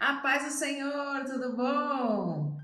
A paz do Senhor, tudo bom?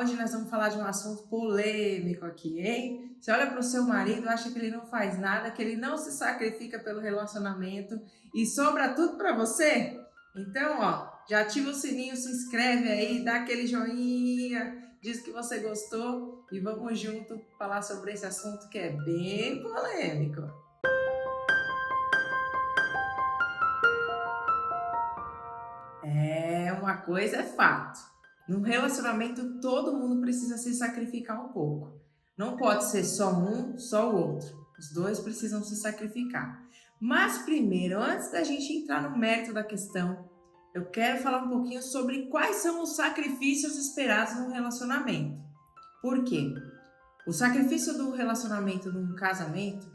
Hoje nós vamos falar de um assunto polêmico aqui, hein? Você olha para o seu marido, acha que ele não faz nada, que ele não se sacrifica pelo relacionamento e sobra tudo para você? Então, já ativa o sininho, se inscreve aí, dá aquele joinha, diz que você gostou e vamos junto falar sobre esse assunto que é bem polêmico. Uma coisa é fato. Num relacionamento, todo mundo precisa se sacrificar um pouco. Não pode ser só um, só o outro. Os dois precisam se sacrificar. Mas primeiro, antes da gente entrar no mérito da questão, eu quero falar um pouquinho sobre quais são os sacrifícios esperados no relacionamento. Por quê? O sacrifício do relacionamento num casamento,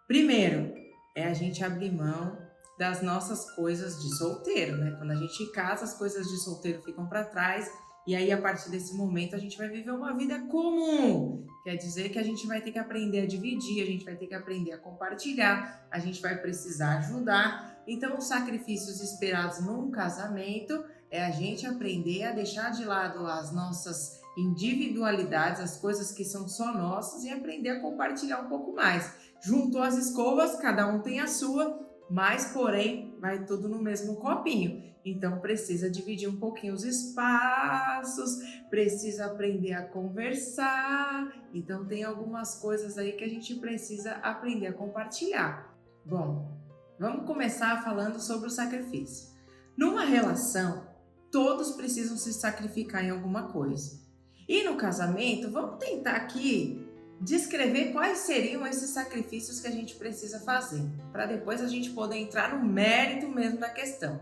primeiro, é a gente abrir mão das nossas coisas de solteiro, né? Quando a gente casa, as coisas de solteiro ficam para trás e aí a partir desse momento a gente vai viver uma vida comum. Quer dizer que a gente vai ter que aprender a dividir, a gente vai ter que aprender a compartilhar, a gente vai precisar ajudar. Então, os sacrifícios esperados num casamento é a gente aprender a deixar de lado as nossas individualidades, as coisas que são só nossas e aprender a compartilhar um pouco mais. Juntou as escovas, cada um tem a sua, mas porém vai tudo no mesmo copinho. Então precisa dividir um pouquinho os espaços, precisa aprender a conversar. Então tem algumas coisas aí que a gente precisa aprender a compartilhar. Bom, vamos começar falando sobre o sacrifício. Numa relação, todos precisam se sacrificar em alguma coisa. E no casamento, vamos tentar aqui descrever quais seriam esses sacrifícios que a gente precisa fazer, para depois a gente poder entrar no mérito mesmo da questão.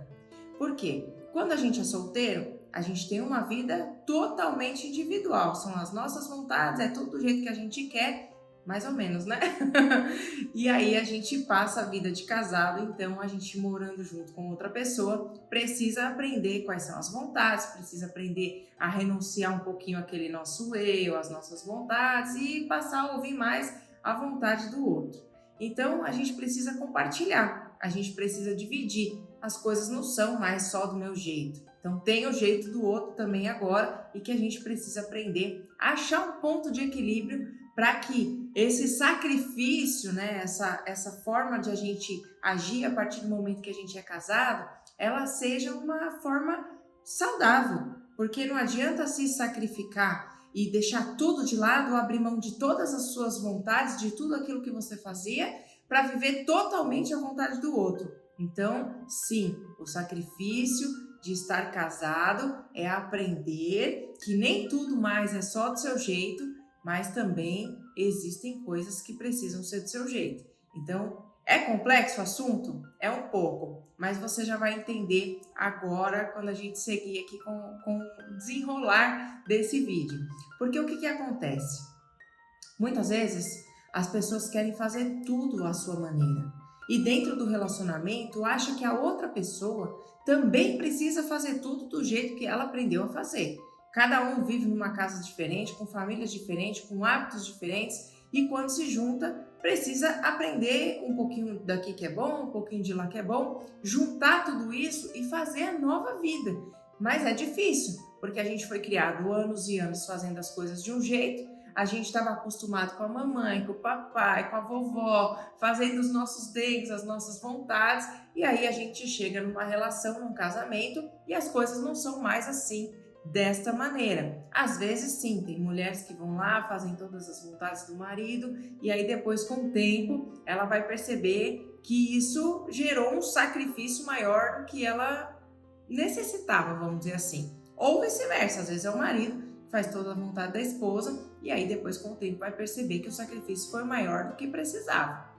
Por quê? Quando a gente é solteiro, a gente tem uma vida totalmente individual, são as nossas vontades, é tudo do jeito que a gente quer, mais ou menos, né? E aí a gente passa a vida de casado, então a gente morando junto com outra pessoa precisa aprender quais são as vontades, precisa aprender a renunciar um pouquinho àquele nosso eu, às nossas vontades e passar a ouvir mais a vontade do outro. Então a gente precisa compartilhar, a gente precisa dividir. As coisas não são mais só do meu jeito. Então tem o jeito do outro também agora e que a gente precisa aprender a achar um ponto de equilíbrio para que esse sacrifício, né, essa forma de a gente agir a partir do momento que a gente é casado, ela seja uma forma saudável, porque não adianta se sacrificar e deixar tudo de lado, abrir mão de todas as suas vontades, de tudo aquilo que você fazia, para viver totalmente a vontade do outro. Então, sim, o sacrifício de estar casado é aprender que nem tudo mais é só do seu jeito, mas também existem coisas que precisam ser do seu jeito. Então, é complexo o assunto? É um pouco, mas você já vai entender agora quando a gente seguir aqui com o desenrolar desse vídeo. Porque o que acontece? Muitas vezes as pessoas querem fazer tudo à sua maneira. E dentro do relacionamento, acha que a outra pessoa também precisa fazer tudo do jeito que ela aprendeu a fazer. Cada um vive numa casa diferente, com famílias diferentes, com hábitos diferentes e quando se junta, precisa aprender um pouquinho daqui que é bom, um pouquinho de lá que é bom, juntar tudo isso e fazer a nova vida. Mas é difícil, porque a gente foi criado anos e anos fazendo as coisas de um jeito, a gente estava acostumado com a mamãe, com o papai, com a vovó, fazendo os nossos desejos, as nossas vontades, e aí a gente chega numa relação, num casamento, e as coisas não são mais assim, desta maneira. Às vezes sim, tem mulheres que vão lá, fazem todas as vontades do marido e aí depois com o tempo ela vai perceber que isso gerou um sacrifício maior do que ela necessitava, vamos dizer assim. Ou vice-versa, às vezes é o marido que faz toda a vontade da esposa e aí depois com o tempo vai perceber que o sacrifício foi maior do que precisava.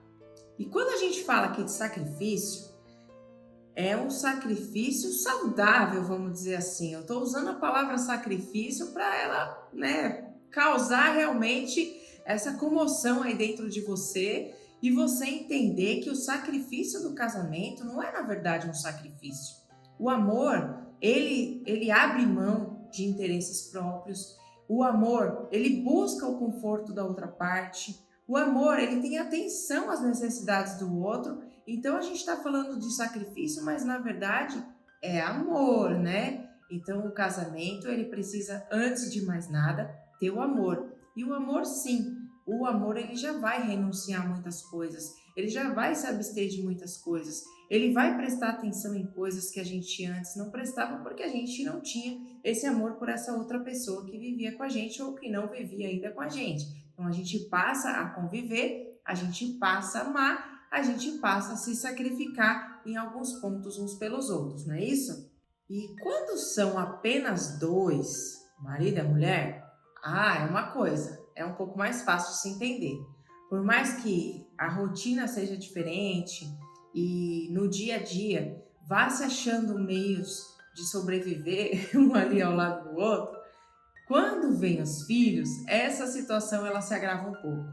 E quando a gente fala aqui de sacrifício, é um sacrifício saudável, vamos dizer assim. Eu estou usando a palavra sacrifício para ela, né, causar realmente essa comoção aí dentro de você e você entender que o sacrifício do casamento não é, na verdade, um sacrifício. O amor, ele abre mão de interesses próprios. O amor, ele busca o conforto da outra parte. O amor, ele tem atenção às necessidades do outro. Então a gente está falando de sacrifício, mas na verdade é amor, né? Então, o casamento, ele precisa, antes de mais nada, ter o amor. E o amor, sim, o amor ele já vai renunciar a muitas coisas, ele já vai se abster de muitas coisas, ele vai prestar atenção em coisas que a gente antes não prestava porque a gente não tinha esse amor por essa outra pessoa que vivia com a gente ou que não vivia ainda com a gente. Então a gente passa a conviver, a gente passa a amar, a gente passa a se sacrificar em alguns pontos uns pelos outros, não é isso? E quando são apenas dois, o marido e a mulher, é uma coisa, é um pouco mais fácil de se entender. Por mais que a rotina seja diferente e no dia a dia vá se achando meios de sobreviver um ali ao lado do outro, quando vem os filhos, essa situação ela se agrava um pouco.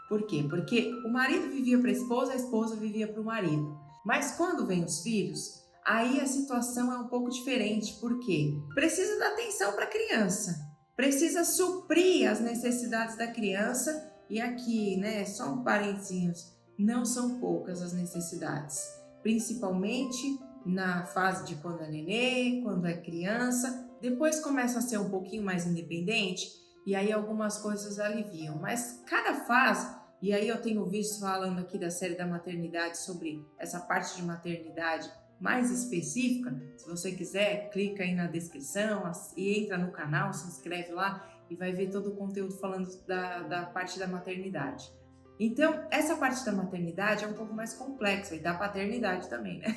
Por quê? Porque o marido vivia para a esposa vivia para o marido. Mas quando vem os filhos, aí a situação é um pouco diferente. Por quê? Precisa dar atenção para a criança, precisa suprir as necessidades da criança. E aqui, né, só um parênteses, não são poucas as necessidades, principalmente na fase de quando é nenê, quando é criança. Depois começa a ser um pouquinho mais independente e aí algumas coisas aliviam. Mas cada fase, e aí eu tenho visto falando aqui da série da maternidade sobre essa parte de maternidade mais específica. Se você quiser, clica aí na descrição e entra no canal, se inscreve lá e vai ver todo o conteúdo falando da parte da maternidade. Então, essa parte da maternidade é um pouco mais complexa, e da paternidade também, né?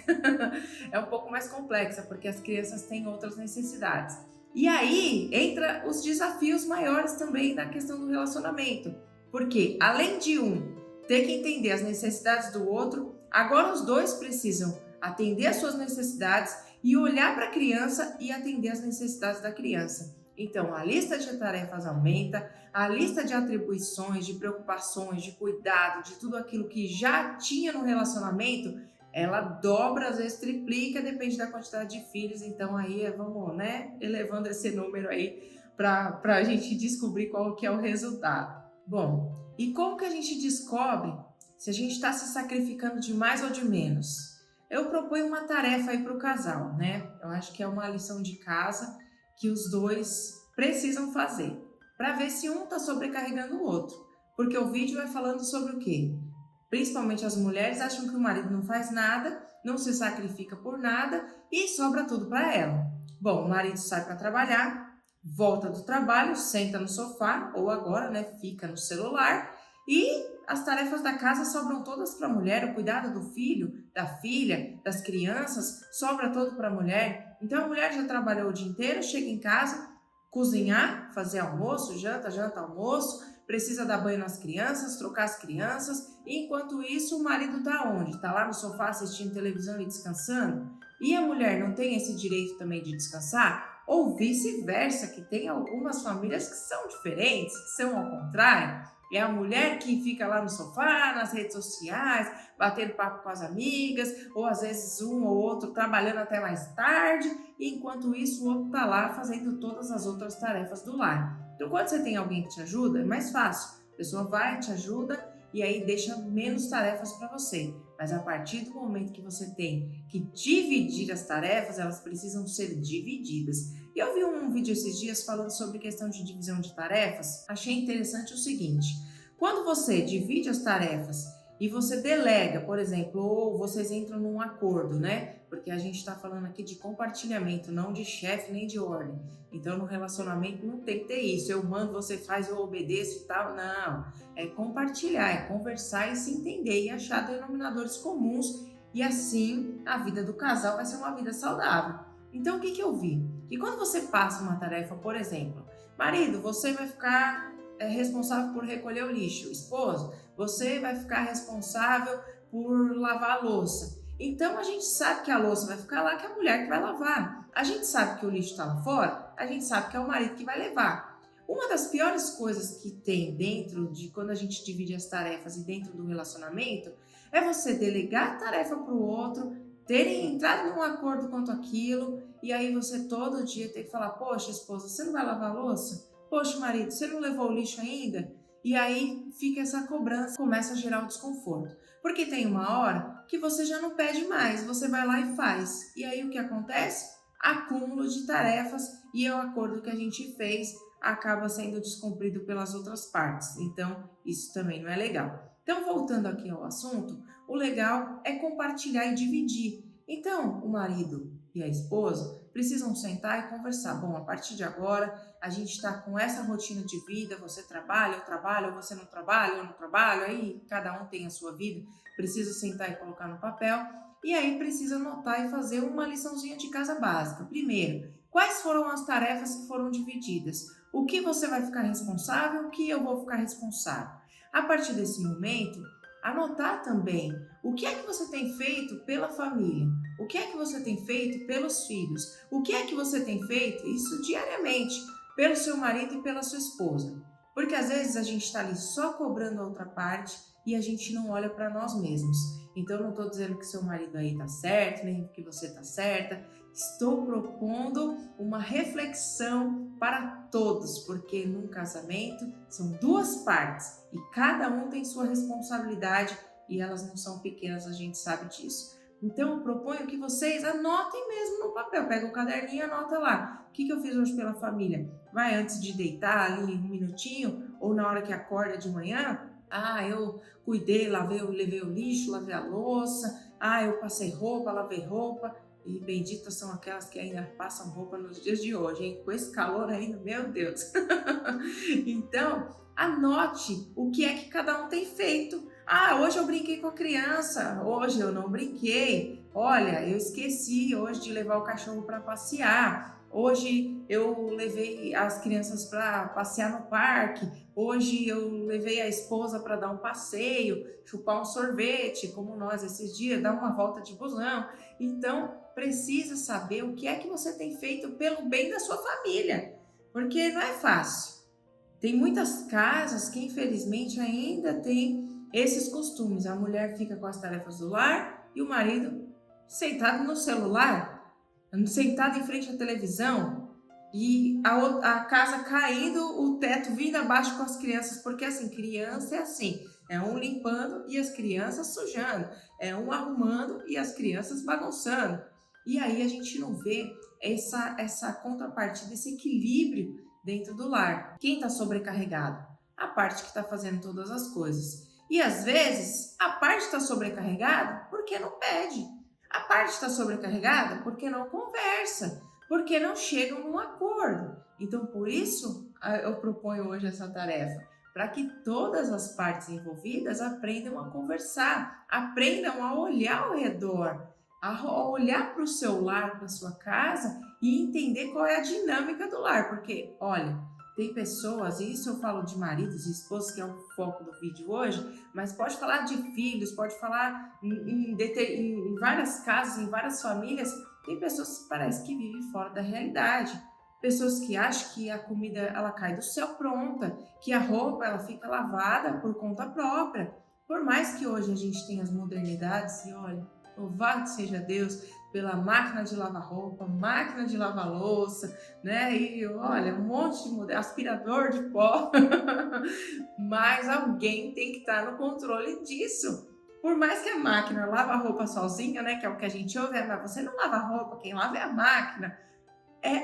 É um pouco mais complexa, porque as crianças têm outras necessidades. E aí, entra os desafios maiores também na questão do relacionamento. Porque, além de um ter que entender as necessidades do outro, agora os dois precisam atender às suas necessidades e olhar para a criança e atender às necessidades da criança. Então, a lista de tarefas aumenta, a lista de atribuições, de preocupações, de cuidado, de tudo aquilo que já tinha no relacionamento, ela dobra, às vezes triplica, depende da quantidade de filhos. Então, aí vamos, né, elevando esse número aí para a gente descobrir qual que é o resultado. Bom, e como que a gente descobre se a gente está se sacrificando de mais ou de menos? Eu proponho uma tarefa aí para o casal, né? Eu acho que é uma lição de casa que os dois precisam fazer, para ver se um está sobrecarregando o outro. Porque o vídeo vai falando sobre o quê? Principalmente as mulheres acham que o marido não faz nada, não se sacrifica por nada e sobra tudo para ela. Bom, o marido sai para trabalhar, volta do trabalho, senta no sofá ou agora, né, fica no celular e as tarefas da casa sobram todas para a mulher, o cuidado do filho, da filha, das crianças, sobra todo para a mulher. Então a mulher já trabalhou o dia inteiro, chega em casa, cozinhar, fazer almoço, janta, almoço, precisa dar banho nas crianças, trocar as crianças, e enquanto isso o marido está onde? Está lá no sofá assistindo televisão e descansando? E a mulher não tem esse direito também de descansar? Ou vice-versa, que tem algumas famílias que são diferentes, que são ao contrário. É a mulher que fica lá no sofá, nas redes sociais, batendo papo com as amigas, ou às vezes um ou outro trabalhando até mais tarde, e enquanto isso o outro está lá fazendo todas as outras tarefas do lar. Então, quando você tem alguém que te ajuda, é mais fácil. A pessoa vai, te ajuda e aí deixa menos tarefas para você. Mas a partir do momento que você tem que dividir as tarefas, elas precisam ser divididas. E eu vi um vídeo esses dias falando sobre questão de divisão de tarefas. Achei interessante o seguinte: quando você divide as tarefas e você delega, por exemplo, ou vocês entram num acordo, né? Porque a gente está falando aqui de compartilhamento, não de chefe nem de ordem. Então, no relacionamento não tem que ter isso. Eu mando, você faz, eu obedeço e tal. Não. É compartilhar, é conversar e se entender e achar denominadores comuns. E assim, a vida do casal vai ser uma vida saudável. Então, o que eu vi? Que quando você passa uma tarefa, por exemplo, marido, você vai ficar responsável por recolher o lixo. Esposo, você vai ficar responsável por lavar a louça. Então a gente sabe que a louça vai ficar lá, que é a mulher que vai lavar. A gente sabe que o lixo está lá fora, a gente sabe que é o marido que vai levar. Uma das piores coisas que tem dentro de quando a gente divide as tarefas e dentro do relacionamento é você delegar a tarefa para o outro, terem entrado num acordo quanto àquilo, e aí você todo dia tem que falar: poxa, esposa, você não vai lavar a louça? Poxa, marido, você não levou o lixo ainda? E aí fica essa cobrança, começa a gerar o desconforto. Porque tem uma hora que você já não pede mais, você vai lá e faz. E aí o que acontece? acúmulo de tarefas e o acordo que a gente fez acaba sendo descumprido pelas outras partes. Então, isso também não é legal. Então, voltando aqui ao assunto, o legal é compartilhar e dividir. Então, o marido e a esposa precisam sentar e conversar. Bom, a partir de agora, a gente está com essa rotina de vida, você trabalha, eu trabalho, você não trabalha, eu não trabalho, aí cada um tem a sua vida, precisa sentar e colocar no papel, e aí precisa anotar e fazer uma liçãozinha de casa básica. Primeiro, quais foram as tarefas que foram divididas? O que você vai ficar responsável, o que eu vou ficar responsável? A partir desse momento, anotar também o que é que você tem feito pela família, o que é que você tem feito pelos filhos, o que é que você tem feito, isso diariamente, pelo seu marido e pela sua esposa. Porque às vezes a gente está ali só cobrando a outra parte e a gente não olha para nós mesmos. Então não estou dizendo que seu marido aí está certo, nem que você está certa. Estou propondo uma reflexão para todos, porque num casamento são duas partes e cada um tem sua responsabilidade e elas não são pequenas, a gente sabe disso. Então eu proponho que vocês anotem mesmo no papel, pega o caderninho e anota lá. O que eu fiz hoje pela família? Vai antes de deitar ali um minutinho ou na hora que acorda de manhã? Eu cuidei, levei o lixo, lavei a louça. Eu passei roupa, lavei roupa. E benditas são aquelas que ainda passam roupa nos dias de hoje, hein? Com esse calor ainda, meu Deus. Então, anote o que é que cada um tem feito. Hoje eu brinquei com a criança, hoje eu não brinquei. Olha, eu esqueci hoje de levar o cachorro para passear. Hoje eu levei as crianças para passear no parque. Hoje eu levei a esposa para dar um passeio, chupar um sorvete, como nós esses dias, dar uma volta de busão. Então, precisa saber o que é que você tem feito pelo bem da sua família, porque não é fácil. Tem muitas casas que, infelizmente, ainda tem esses costumes. A mulher fica com as tarefas do lar e o marido sentado no celular, sentado em frente à televisão e a casa caindo, o teto vindo abaixo com as crianças, porque assim, criança é assim, é um limpando e as crianças sujando, é um arrumando e as crianças bagunçando. E aí a gente não vê essa contrapartida, esse equilíbrio dentro do lar. Quem está sobrecarregado? A parte que está fazendo todas as coisas. E às vezes a parte está sobrecarregada porque não pede. A parte está sobrecarregada porque não conversa, porque não chegam num acordo. Então, por isso, eu proponho hoje essa tarefa, para que todas as partes envolvidas aprendam a conversar, aprendam a olhar ao redor, a olhar para o seu lar, para a sua casa e entender qual é a dinâmica do lar. Porque, olha, tem pessoas, e isso eu falo de maridos e esposas, que é o foco do vídeo hoje, mas pode falar de filhos, pode falar em várias casas, em várias famílias. Tem pessoas que parece que vivem fora da realidade. Pessoas que acham que a comida ela cai do céu pronta, que a roupa ela fica lavada por conta própria. Por mais que hoje a gente tenha as modernidades, e olha, louvado seja Deus pela máquina de lavar roupa, máquina de lavar louça, né? E olha, um monte de modelo, aspirador de pó. Mas alguém tem que estar no controle disso. Por mais que a máquina lava a roupa sozinha, né? Que é o que a gente ouve, mas você não lava a roupa, quem lava é a máquina.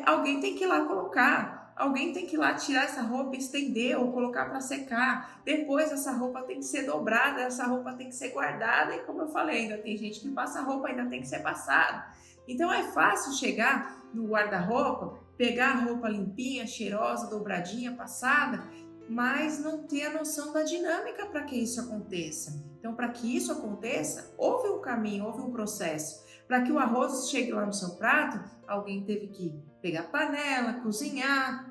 Alguém tem que ir lá colocar. Alguém tem que ir lá tirar essa roupa, estender ou colocar para secar. Depois essa roupa tem que ser dobrada, essa roupa tem que ser guardada. E como eu falei, ainda tem gente que passa a roupa, ainda tem que ser passada. Então é fácil chegar no guarda-roupa, pegar a roupa limpinha, cheirosa, dobradinha, passada, mas não ter a noção da dinâmica para que isso aconteça. Então, para que isso aconteça, houve um caminho, houve um processo. Para que o arroz chegue lá no seu prato, alguém teve que pegar a panela, cozinhar,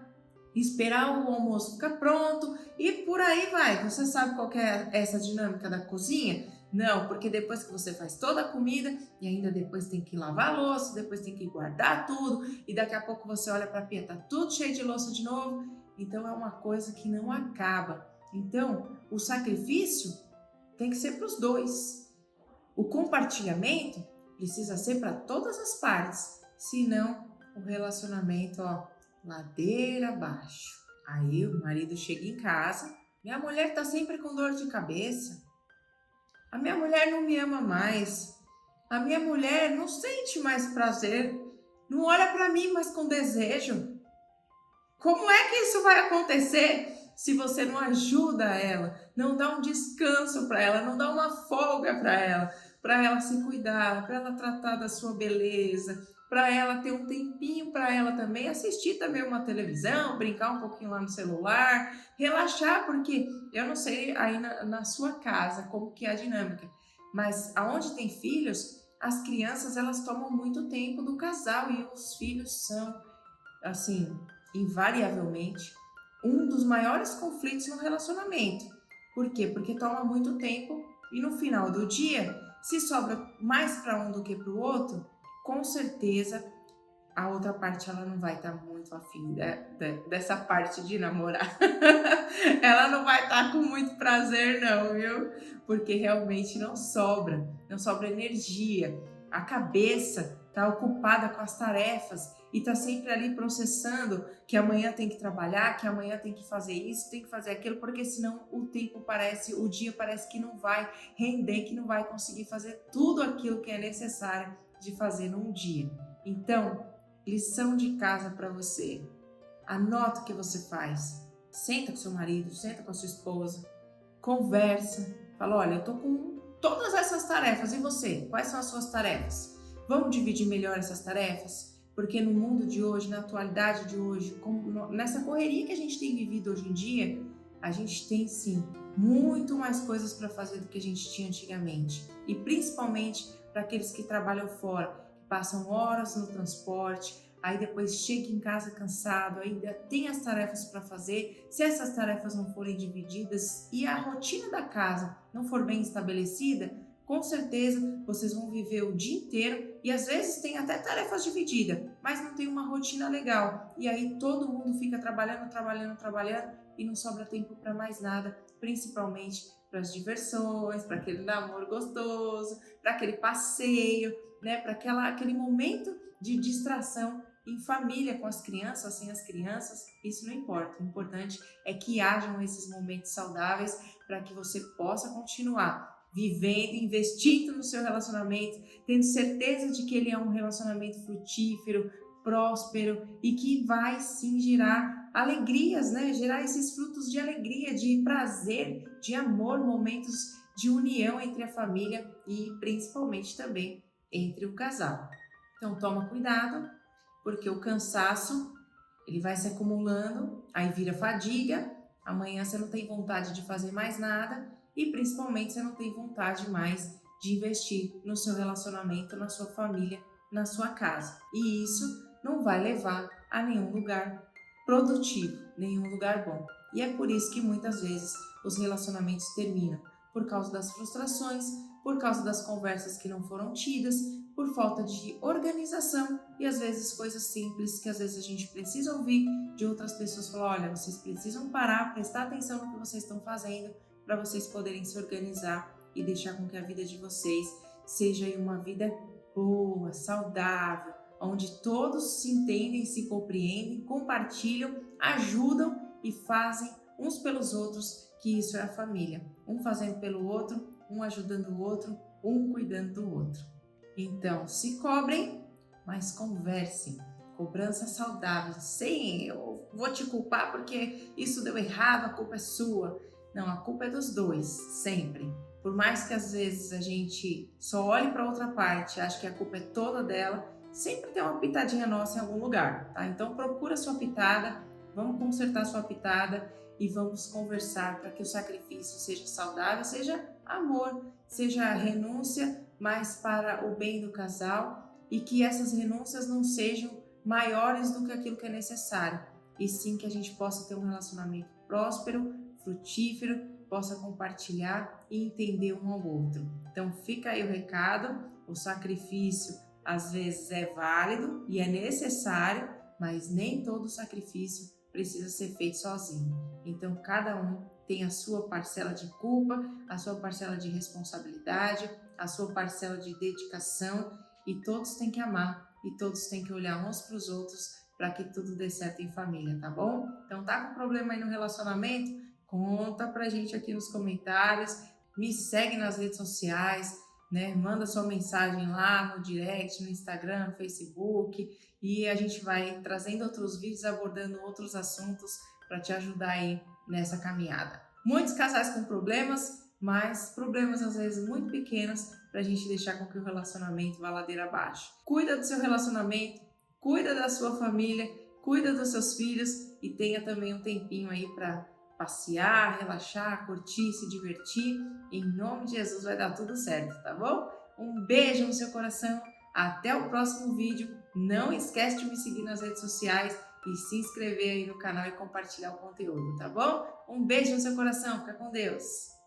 esperar o almoço ficar pronto e por aí vai. Você sabe qual que é essa dinâmica da cozinha? Não, porque depois que você faz toda a comida e ainda depois tem que lavar a louça, depois tem que guardar tudo e daqui a pouco você olha para a pia, tá tudo cheio de louça de novo. Então é uma coisa que não acaba. Então o sacrifício tem que ser para os dois. O compartilhamento precisa ser para todas as partes, senão o relacionamento, ladeira abaixo. Aí o marido chega em casa, minha mulher tá sempre com dor de cabeça, a minha mulher não me ama mais, a minha mulher não sente mais prazer não olha para mim, mas com desejo. Como é que isso vai acontecer se você não ajuda ela, não dá um descanso para ela, não dá uma folga para ela se cuidar, para ela tratar da sua beleza, para ela ter um tempinho para ela também assistir também uma televisão, brincar um pouquinho lá no celular, relaxar, porque eu não sei aí na sua casa como que é a dinâmica, mas aonde tem filhos, as crianças elas tomam muito tempo do casal e os filhos são assim, invariavelmente, um dos maiores conflitos no relacionamento. Por quê? Porque toma muito tempo e no final do dia, se sobra mais para um do que para o outro, com certeza a outra parte ela não vai estar muito afim dessa parte de namorar. Ela não vai estar com muito prazer não, viu? Porque realmente não sobra energia. A cabeça está ocupada com as tarefas e está sempre ali processando que amanhã tem que trabalhar, que amanhã tem que fazer isso, tem que fazer aquilo, porque senão o dia parece que não vai render, que não vai conseguir fazer tudo aquilo que é necessário de fazer num dia. Então, lição de casa para você. Anota o que você faz. Senta com seu marido, senta com a sua esposa, conversa. Fala, olha, eu tô com todas essas tarefas. E você? Quais são as suas tarefas? Vamos dividir melhor essas tarefas? Porque no mundo de hoje, na atualidade de hoje, nessa correria que a gente tem vivido hoje em dia, a gente tem sim muito mais coisas para fazer do que a gente tinha antigamente. E principalmente para aqueles que trabalham fora, passam horas no transporte, aí depois chega em casa cansado, ainda tem as tarefas para fazer. Se essas tarefas não forem divididas e a rotina da casa não for bem estabelecida, com certeza vocês vão viver o dia inteiro e às vezes tem até tarefas divididas, mas não tem uma rotina legal. E aí todo mundo fica trabalhando e não sobra tempo para mais nada, principalmente para as diversões, para aquele namoro gostoso, para aquele passeio, né, para aquele momento de distração em família com as crianças, sem as crianças, isso não importa. O importante é que hajam esses momentos saudáveis para que você possa continuar vivendo, investindo no seu relacionamento, tendo certeza de que ele é um relacionamento frutífero, próspero e que vai sim gerar alegrias, né? Gerar esses frutos de alegria, de prazer, de amor, momentos de união entre a família e principalmente também entre o casal. Então toma cuidado, porque o cansaço ele vai se acumulando, aí vira fadiga, amanhã você não tem vontade de fazer mais nada e principalmente você não tem vontade mais de investir no seu relacionamento, na sua família, na sua casa. E isso não vai levar a nenhum lugar produtivo, nenhum lugar bom. E é por isso que muitas vezes os relacionamentos terminam, por causa das frustrações, por causa das conversas que não foram tidas, por falta de organização e às vezes coisas simples que às vezes a gente precisa ouvir de outras pessoas. Falar, olha, vocês precisam parar, prestar atenção no que vocês estão fazendo para vocês poderem se organizar e deixar com que a vida de vocês seja uma vida boa, saudável, onde todos se entendem, se compreendem, compartilham, ajudam e fazem uns pelos outros, que isso é a família. Um fazendo pelo outro, um ajudando o outro, um cuidando do outro. Então, se cobrem, mas conversem. Cobrança saudável, sem eu vou te culpar porque isso deu errado, a culpa é sua. Não, a culpa é dos dois, sempre. Por mais que às vezes a gente só olhe para outra parte, ache que a culpa é toda dela, sempre tem uma pitadinha nossa em algum lugar, tá? Então procura sua pitada, vamos consertar sua pitada e vamos conversar para que o sacrifício seja saudável, seja amor, seja renúncia, mas para o bem do casal e que essas renúncias não sejam maiores do que aquilo que é necessário, e sim que a gente possa ter um relacionamento próspero, frutífero, possa compartilhar e entender um ao outro. Então fica aí o recado, o sacrifício às vezes é válido e é necessário, mas nem todo sacrifício precisa ser feito sozinho. Então cada um tem a sua parcela de culpa, a sua parcela de responsabilidade, a sua parcela de dedicação e todos têm que amar e todos têm que olhar uns para os outros para que tudo dê certo em família, tá bom? Então tá com problema aí no relacionamento? Conta pra gente aqui nos comentários, me segue nas redes sociais, né? Manda sua mensagem lá no direct, no Instagram, no Facebook, e a gente vai trazendo outros vídeos abordando outros assuntos para te ajudar aí nessa caminhada. Muitos casais com problemas, mas problemas às vezes muito pequenos para a gente deixar com que o relacionamento vá ladeira abaixo. Cuida do seu relacionamento, cuida da sua família, cuida dos seus filhos e tenha também um tempinho aí para passear, relaxar, curtir, se divertir. Em nome de Jesus vai dar tudo certo, tá bom? Um beijo no seu coração, até o próximo vídeo. Não esquece de me seguir nas redes sociais e se inscrever aí no canal e compartilhar o conteúdo, tá bom? Um beijo no seu coração, fica com Deus!